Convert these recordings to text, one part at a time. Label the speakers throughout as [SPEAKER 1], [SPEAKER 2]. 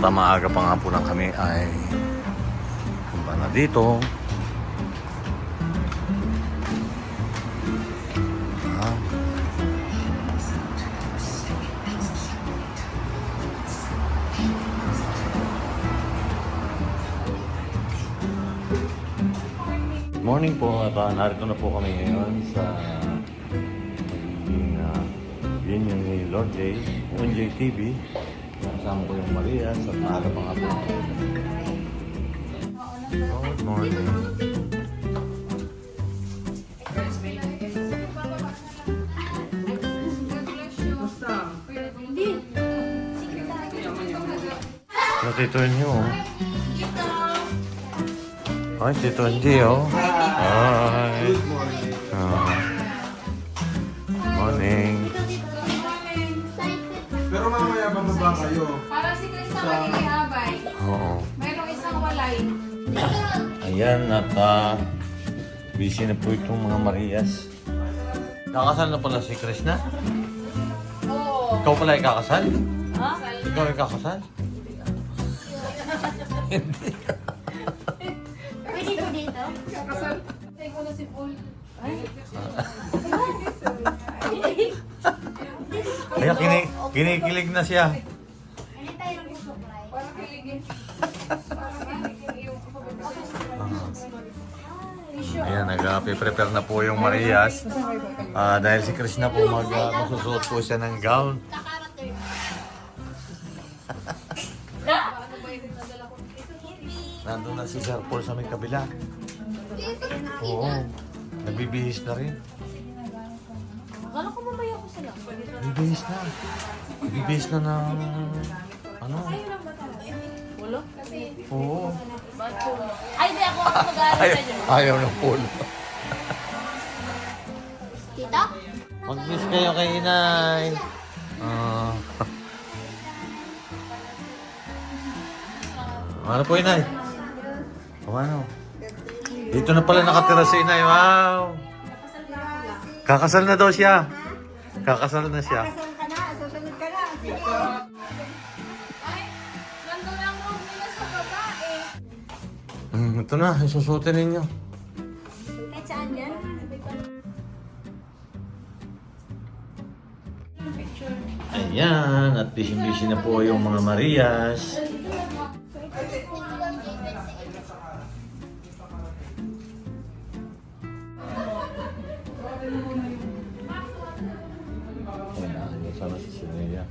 [SPEAKER 1] maaga pa nga po lang kami ay punta na dito. Morning po at narito na po kami ngayon sa magiging union ni Lord J, UNJ TV. Kasama ko yung Marias at maaga pa nga po. Good morning. So, Tito Nyo. Ay, Tito Andy, oh. Hi.
[SPEAKER 2] Good morning.
[SPEAKER 1] Morning.
[SPEAKER 2] Pero mamaya bababa kayo.
[SPEAKER 3] Para si Chris na makikihabay.
[SPEAKER 1] Oo.
[SPEAKER 3] Mayroong isang walay.
[SPEAKER 1] Ayan, at busy na po itong mga Marias. Kakasal na pala si Krishna?
[SPEAKER 3] Oo.
[SPEAKER 1] Ikaw pala ay kakasal?
[SPEAKER 3] Ha?
[SPEAKER 1] Ikaw ay kakasal? Hindi.
[SPEAKER 4] Pwede ko dito?
[SPEAKER 3] Kasal. Tay ko na si Paul. Ay.
[SPEAKER 1] Kaya kinikilig na siya.
[SPEAKER 4] Ano tayo mag-supply?
[SPEAKER 3] Parang kiligin. Parang kiligin yung
[SPEAKER 1] Ayan, nag-prepare na po yung Marias. Dahil si Krishna po magsusuot po siya ng gown. Nandun na si Sir Paul sa may kabila. Oo. Nagbibihis na rin.
[SPEAKER 4] Akala ko mamaya ko sila.
[SPEAKER 1] Nagbibihis na. Nagbibihis na ng... Ano?
[SPEAKER 4] Ulo?
[SPEAKER 1] Oo.
[SPEAKER 4] Ay, di ako mag-aaral sa inyo.
[SPEAKER 1] Ayaw ng pool.
[SPEAKER 4] Tita?
[SPEAKER 1] Mag-miss kayo kay Inay. Ano po, Inay? Ano? Dito na pala nakatira si Inay. Wow! Kakasal na daw siya. Kakasal na siya.
[SPEAKER 4] Kasal ka na, susunod ka na. Sige.
[SPEAKER 3] Ay, nandun ang room nila sa babae.
[SPEAKER 1] Ito na, isusutin ninyo.
[SPEAKER 4] Kahit saan yan?
[SPEAKER 1] Ayan, at busy-busy na po yung mga Marias. Ayan, sana si Sineya.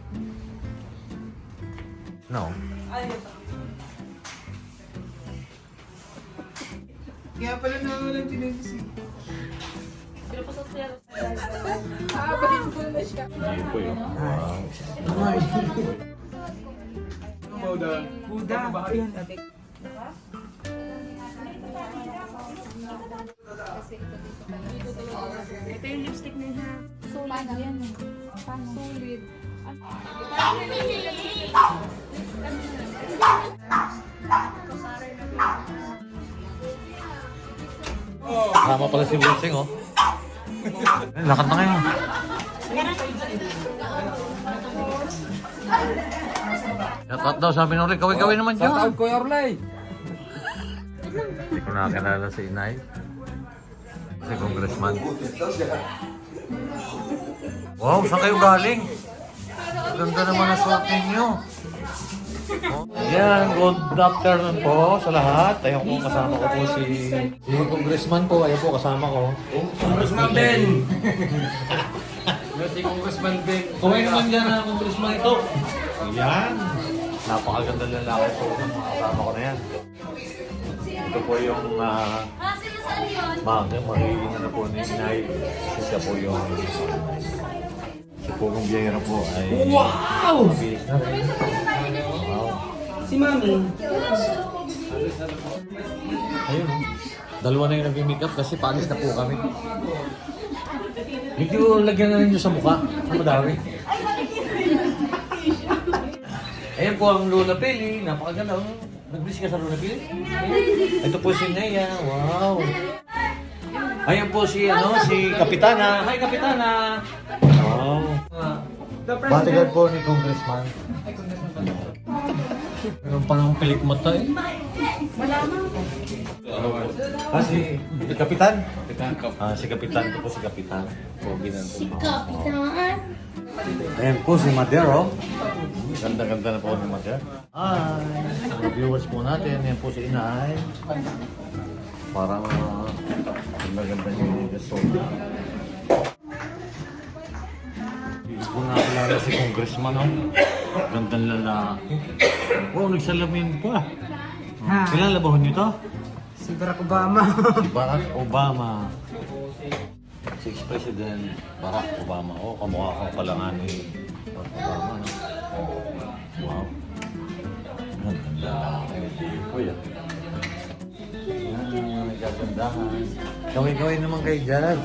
[SPEAKER 1] No.
[SPEAKER 2] Kaya pala nawalan tinigisi.
[SPEAKER 3] Habay ko na siya.
[SPEAKER 1] Hindi po yun. Wow.
[SPEAKER 2] Buda. Buda. Ayun.
[SPEAKER 3] Ito yung lipstick niya. Solid yan. Solid.
[SPEAKER 1] Kasama pala si Wilsing, oh. Lakad na kayo. Shoutout daw, sabi nung Rick. Kawin-kawin naman dyan.
[SPEAKER 2] Shoutout Kuya Orlay.
[SPEAKER 1] Hindi ko nakakilala si Inay. Si Congressman. Wow, saan kayo galing? Ganda naman ang suotin nyo. Yan, good afternoon po sa lahat. Ayun po, kasama ko po si Congressman po. Ayun po, kasama ko.
[SPEAKER 2] Congressman Ben. Si Congressman Ben.
[SPEAKER 1] Kumain naman dyan na Congressman ito. Yan. Napakaganda lalaki po. Kasama ko na yan. Ito po yung magiging na po ni Inay. Siya po yung si Pugong Biyayera po ay
[SPEAKER 2] Wow!
[SPEAKER 1] mabilis na rin. Wow.
[SPEAKER 2] Si Mami.
[SPEAKER 1] Ayun, dalawa na yung nag-makeup kasi paalis na po kami. Medyo lagyan na ninyo sa mukha. Ang madami. Ayan po ang Lola Pili. Napakaganda. Nag-bless ka sa Lola Pili? Ito po si Nea. Wow. Ayan po si Kapitana. Hi, Kapitana. Wow. Bodyguard po ni Congressman. Meron pa ng pilik mata eh. Si Kapitan? Si Kapitan. Ito po si Kapitan. Pogi na ito.
[SPEAKER 4] Kapitan.
[SPEAKER 1] Ayan po si Madero. Ganda-ganda na po ni Madero. Hi! Mga viewers po natin. Ayan po si Inay. Parang ganda-ganda niyo yung soda. Hindi po nakilala si Congressman. Oh. Gandang lalaki. Oh, nagsalamin pa. Kilala ba ho niyo to?
[SPEAKER 2] Si Barack Obama.
[SPEAKER 1] Si Barack Obama. Si Ex-President Barack Obama. Oh, kamukha ka pala nga ni Barack Obama. No? Wow. Gandang lalaki. Kuya. Yan, nagkagandahan. Kawin-kawin naman kayo dyan.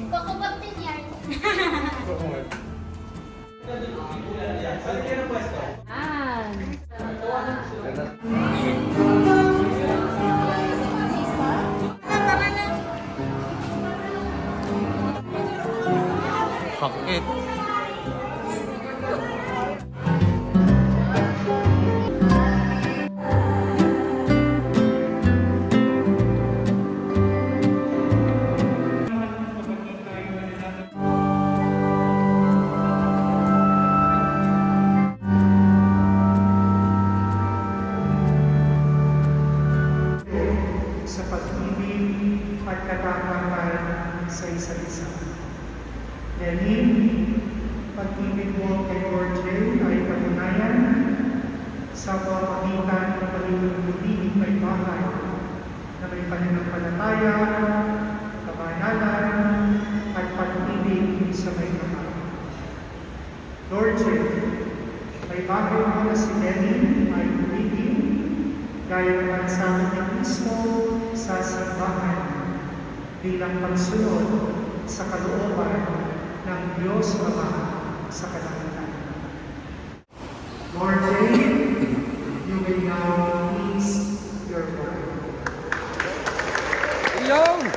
[SPEAKER 3] Kukubatin yan.
[SPEAKER 1] Sakit.
[SPEAKER 5] Sa pag-ibig at katatapan sa isa't isa. Lenin, pag-ibig mo kay Jorge ay katunayan sa pamamagitan ng pag-ibig may bahay na may pananampalataya, kabanalan, at pag-ibig sa may kapal. Jorge, may bahay mo na si Lenin ay umibig gaya naman sa amin ni Kristo sa simbahan bilang pagsunod sa kalooban ng Diyos Ama sa kalangitan. Lord J, you may now please your word.
[SPEAKER 2] Yung!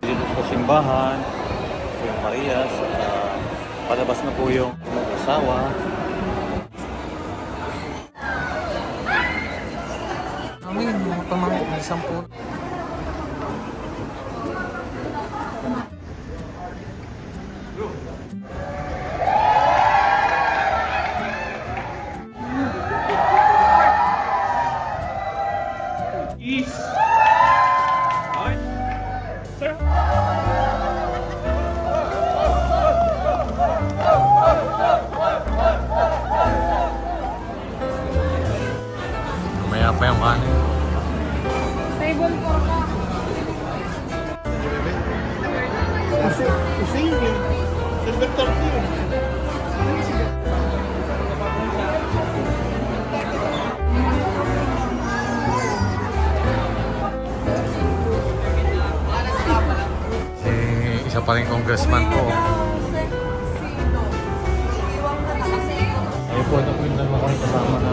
[SPEAKER 1] Dito sa simbahan, po yung Marias, palabas na po yung asawa.
[SPEAKER 2] Amin, mga pamangkin, may 10.
[SPEAKER 1] Mamaya pa yung kanin.
[SPEAKER 3] Table 4 ka.
[SPEAKER 1] Isa pa rin congressman po. Ayun po, ito po yung dalawa kami kasama na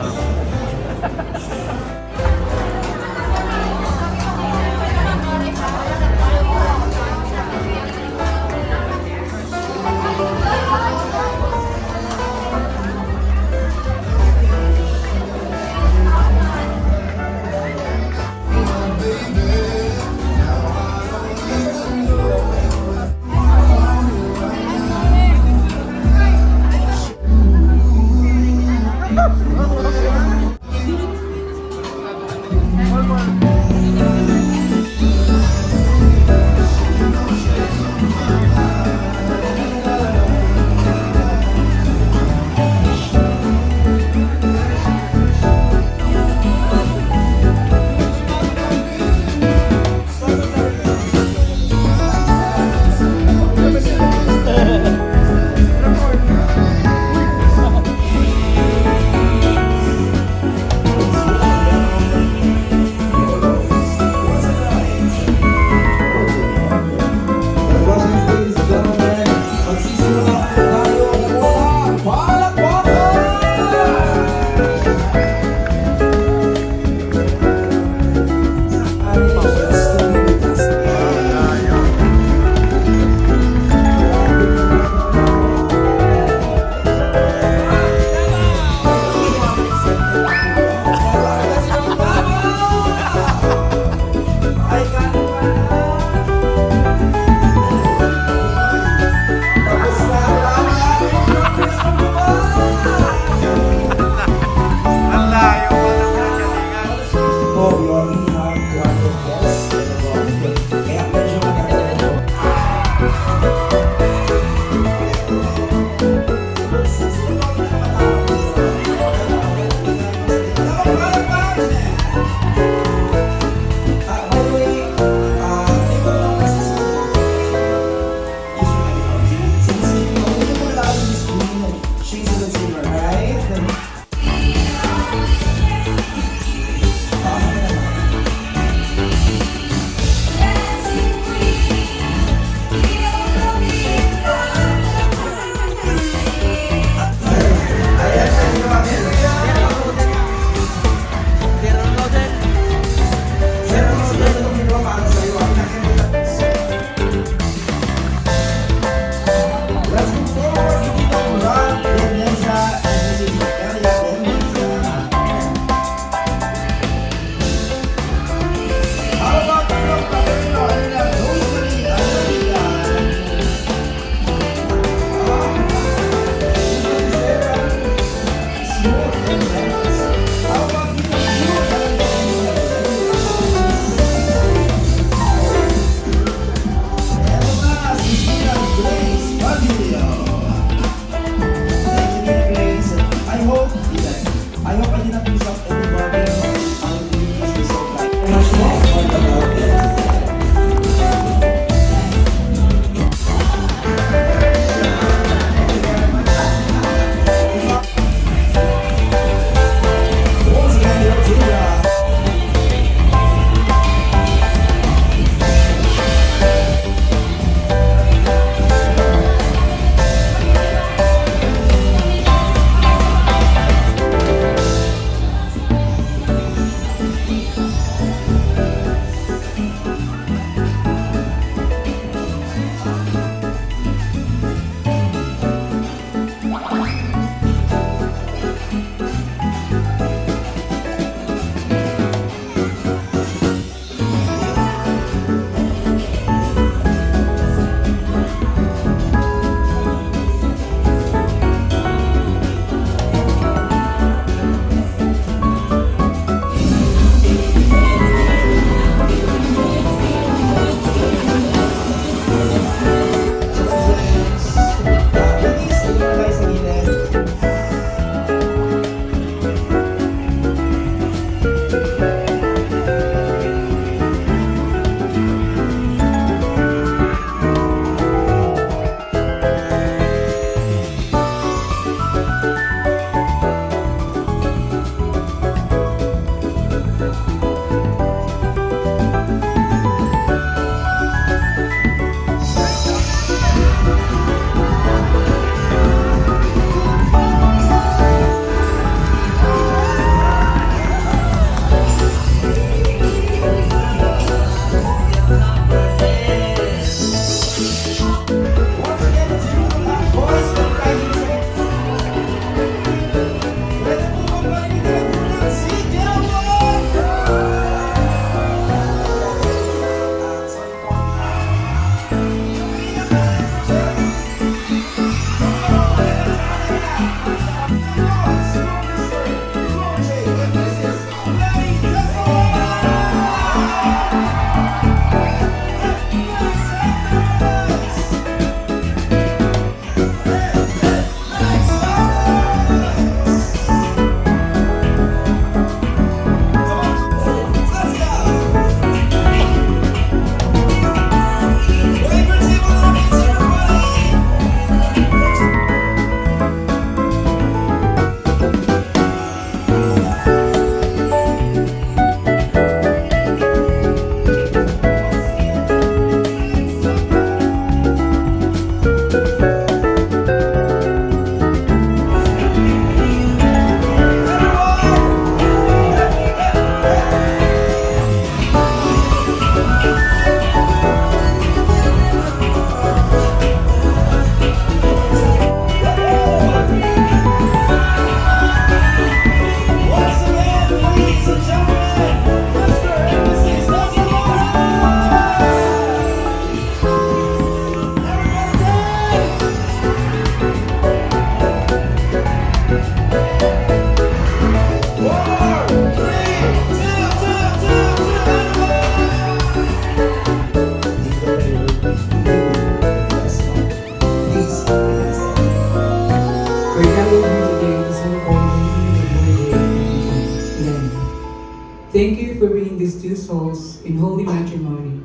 [SPEAKER 5] these two souls in holy matrimony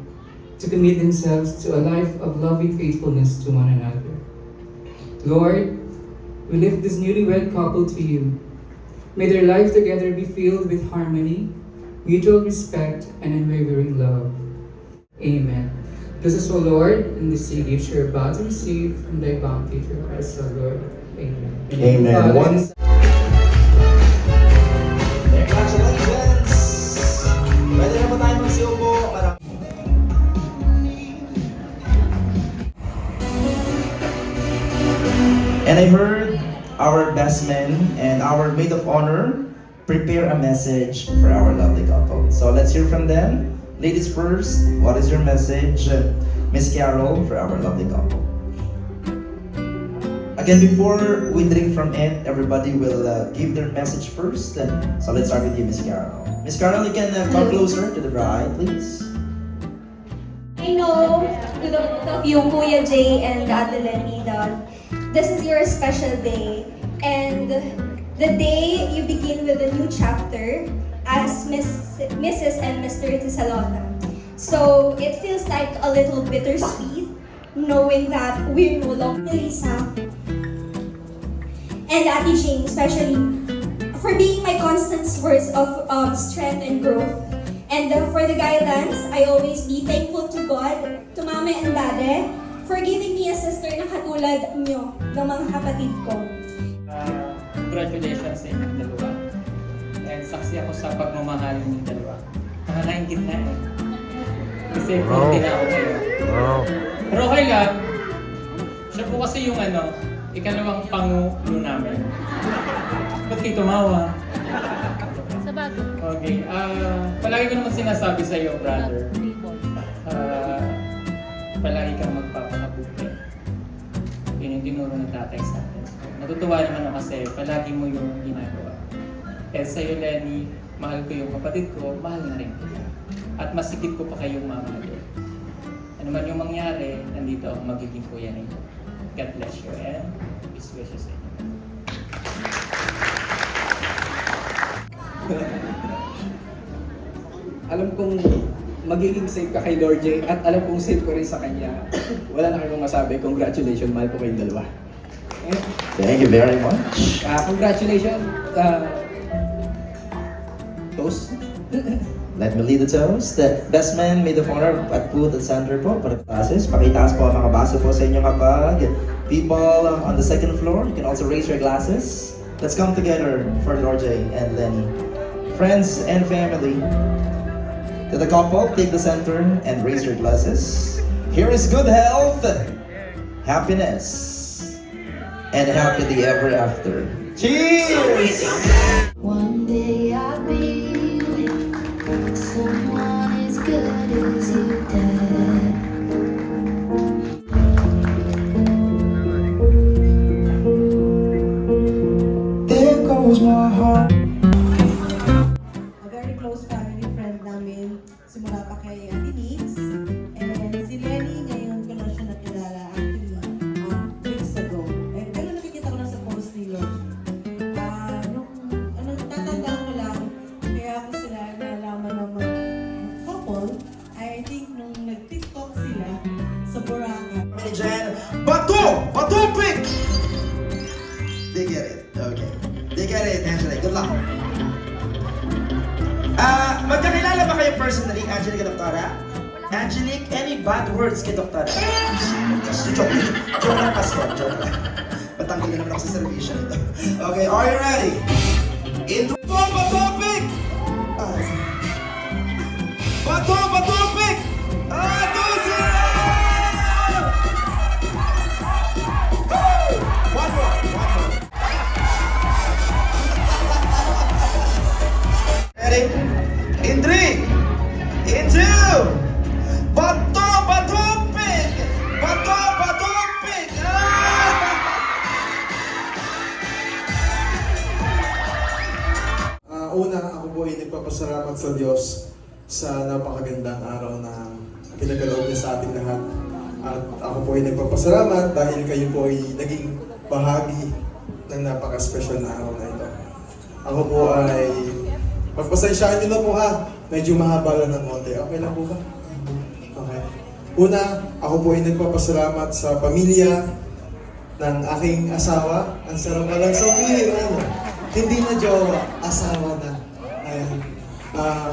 [SPEAKER 5] to commit themselves to a life of loving faithfulness to one another. Lord, we lift this newlywed couple to you. May their life together be filled with harmony, mutual respect, and unwavering love. Amen. Bless us, O Lord, and this day gift you are about to receive from thy bounty through Christ our Lord. Amen.
[SPEAKER 6] Amen.
[SPEAKER 5] Father,
[SPEAKER 6] One-
[SPEAKER 5] and
[SPEAKER 6] Congratulations! Pwede na po tayo magsiupo. And I heard our best man and our maid of honor prepare a message for our lovely couple. So let's hear from them. Ladies first, what is your message, Miss Carol, for our lovely couple? Again, before we drink from it, everybody will give their message first. So let's start with you, Miss Carol. Miss Carol, you can come closer to the bride, please.
[SPEAKER 7] I know to the both of you, Kuya Jay and Ate Lenny, that this is your special day. And the day you begin with a new chapter as Mrs. and Mr. Tisalona. So it feels like a little bittersweet knowing that we're no longer Lisa and Ate Jane, especially for being my constant source of strength and growth. And for the guidance, I always be thankful to God, to Mama and Dade, for giving me a sister na katulad nyo, ng mga kapatid ko.
[SPEAKER 2] Congratulations sa inyong dalawa. And saksi ako sa pagmamahal ng dalawa. Nakakaingit na eh. Kasi konti na ako ngayon. Pero okay lang. Siya po kasi yung ikalawang pangulo namin. Ba't kayo tumawa?
[SPEAKER 3] Sa bago.
[SPEAKER 2] Okay. Palagi ko naman sinasabi sa iyo, brother. Palagi kang magpapakabuti. Yun yung dinuro ng tatay sa atin. Natutuwa naman ako kasi palagi mo yung ginagawa. Kaya sa'yo, Lenny, mahal ko yung kapatid ko, mahal na rin kita. At masikip ko pa kayong mamahalin. Ano man yung mangyari, nandito ako magiging kuya ninyo. God bless you and peace wishes sa inyo.
[SPEAKER 8] Alam kong magiging safe ka kay Lord J at alam kong safe ko rin sa kanya. Wala na akong masabi. Congratulations, mahal ko kayong dalawa.
[SPEAKER 6] Thank you very much.
[SPEAKER 8] Congratulations. Toast.
[SPEAKER 6] Let me lead the toast. The best man, maid of honor at food at center po para classes. Pakitaas po ang mga baso po sa inyo kapag people on the second floor. You can also raise your glasses. Let's come together for Lord J and Lenny. Friends and family, to the couple, take the center and raise your glasses. Here is good health, happiness, and happily ever after. Cheers!
[SPEAKER 9] One day I'll be with someone as good as you, Dad.
[SPEAKER 6] There goes my heart.
[SPEAKER 10] A very close family friend namin simula pa kay Ate Nix. And si Lenny, ngayon ko lang siya nakilala actually weeks ago. Pero nakikita ko lang sa post ni Lord. Tatandaan ko lang, kaya ako sila nalaman ng mga couple, I think nung nag-TikTok sila sa Boracay.
[SPEAKER 6] Jen, Bato pick! They get it. Okay. They get it, Angelique. Good luck. Magkakilala ba kayo personally, Angelique at Doktora? Angelique, any bad words kay Doktora? Joke lang, Pastor. Joke lang. Patanggal na naman ako sa servisyo nito. Okay, are you ready? Into Bato pick! Bato pick! 2-0! One more. Ready? In 3, in 2, Bato pick! Bato pick!
[SPEAKER 11] Una, ako po ay nagpapasalamat sa Diyos sa napakagandang araw na pinagkaloob niya sa ating lahat. At ako po ay nagpapasalamat dahil kayo po ay naging bahagi ng napaka-special na araw na ito. Ako po ay pagpasensyaan niyo na po ha. medyo mahaba lang ng konti. Okay lang po ba? Okay. Una, ako po ay nagpapasalamat sa pamilya ng aking asawa. Ang sarap ka lang sabihin, ano? Hindi na jowa, asawa na. Ayan.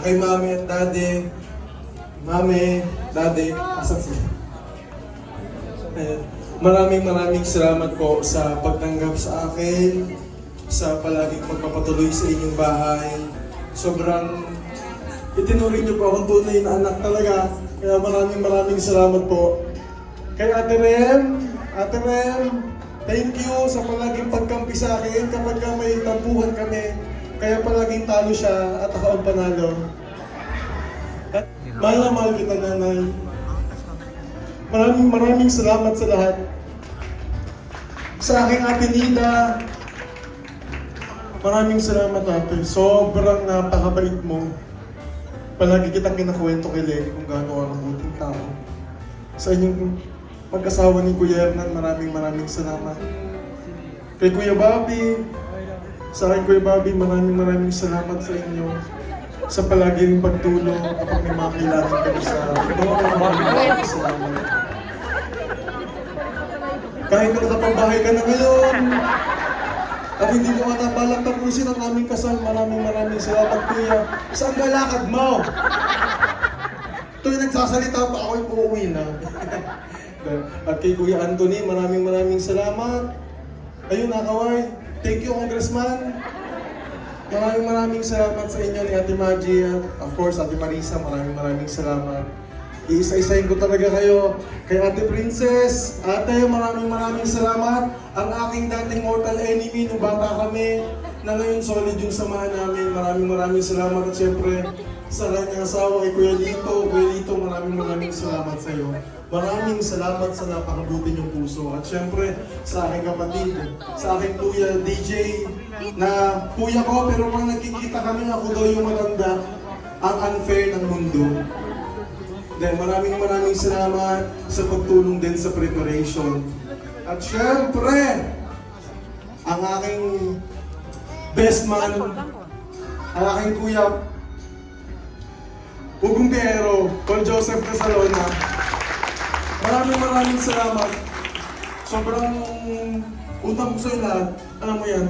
[SPEAKER 11] Kay mami at daddy, asan sila? Ayan. Maraming salamat po sa pagtanggap sa akin, sa palaging pagpapatuloy sa inyong bahay. Sobrang itinuring niyo po akong tunay na anak talaga. Kaya maraming salamat po. Kay Ate Rem, thank you sa palaging pagkampi sa akin kapag may tampuhan kami. Kaya palaging talo siya at ako ang panalo. At mahal na mahal kita, nanay. Maraming salamat sa lahat. Sa aking Ate Nida, maraming salamat, ate. Sobrang napakabait mo. Palagi kitang kinakwento kay Lenny kung gaano ka mabuting tao. Sa inyong mag-asawa ni Kuya Hernan, maraming salamat. Kay Kuya Bobby, sa akin Kuya Bobby, maraming salamat sa inyo. Sa palaging pagtulong kapag may mga kailangan kami sa maraming salamat. Kahit nakapabahay ka na ngayon, at hindi mo matabalak tapusin ang aming kasal, maraming salamat, Kuya. Saan ka lakad mo? Tuwing nagsasalita pa ako'y uuwi na. At kay Kuya Anthony, maraming salamat. Ayun, nakaway. Thank you, Congressman. Maraming salamat sa inyo ni Ate Maggie at of course, Ate Marisa, maraming salamat. Iisa-isahin ko talaga kayo. Kay Ate Princess, ate, maraming salamat. Ang aking dating mortal enemy nung bata kami, na ngayon solid yung samahan namin. Maraming salamat. At syempre, sa kanyang asawa kay Kuya Lito. Kuya Lito, maraming salamat sa iyo. Maraming salamat sa napakabuti niyong puso. At syempre, sa aking kapatid, sa aking Kuya DJ, na kuya ko, pero pag nagkikita kami, ako daw yung matanda, ang unfair ng mundo. Then, maraming salamat sa pagtulong din sa preparation. At syempre, ang aking best man, ang aking kuya, Ugong Piero, Paul Joseph Casalona. Maraming salamat. Sobrang utang ko sa'yo lahat. Alam mo yan,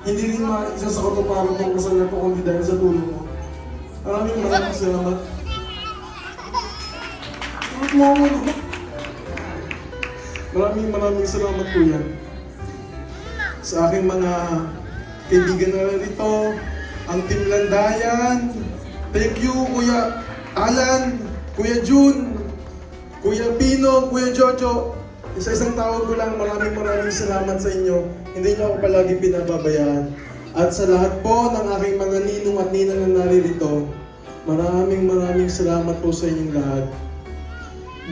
[SPEAKER 11] hindi rin isa sa katuparan ng kasal na ko kundi dahil sa tulong mo. Maraming salamat. Maraming salamat, Kuya. Sa aking mga kaibigan na narito, ang Team Landayan, thank you, Kuya Alan, Kuya June, Kuya Pino, Kuya Jojo. Isa-isang tawag ko lang, maraming salamat sa inyo. Hindi niyo ako palagi pinababayaan. At sa lahat po ng aking mga ninong at ninang na naririto, maraming salamat po sa inyong lahat.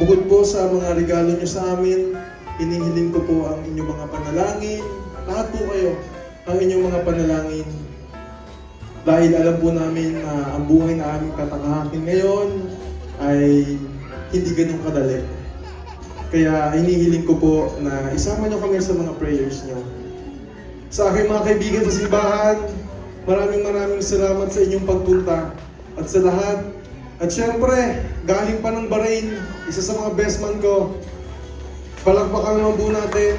[SPEAKER 11] Bukod po sa mga regalo niyo sa amin, hinihiling ko po ang inyong mga panalangin. Lahat po kayo, ang inyong mga panalangin. Dahil alam po namin na ang buhay na aming tatanghakin ngayon ay hindi ganun kadali. Kaya hinihiling ko po na isama niyo kami sa mga prayers niyo. Sa aking mga kaibigan sa simbahan, maraming salamat sa inyong pagpunta. At sa lahat, at syempre, galing pa ng Bahrain, isa sa mga best man ko, palakpakan naman po natin,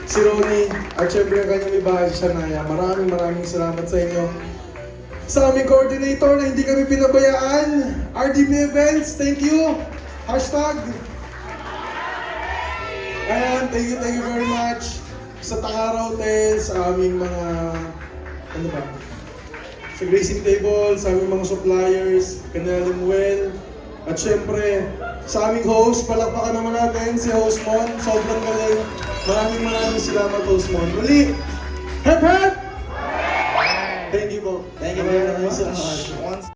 [SPEAKER 11] si Ronnie, at syempre ang kanyang ibahay si Shania. Maraming salamat sa inyo. Sa aming coordinator na hindi kami pinabayaan, RDP Events, thank you! Hashtag! Ayan, thank you very much sa Takara Hotel, sa aming mga, sa Gracing Table, sa aming mga suppliers, Canal Well, at syempre, sa aming host, palakpakan naman natin si Host Mon, sobrang galing. Maraming salamat, Host Mon. Muli, hep! Thank you po.
[SPEAKER 6] Thank you very much.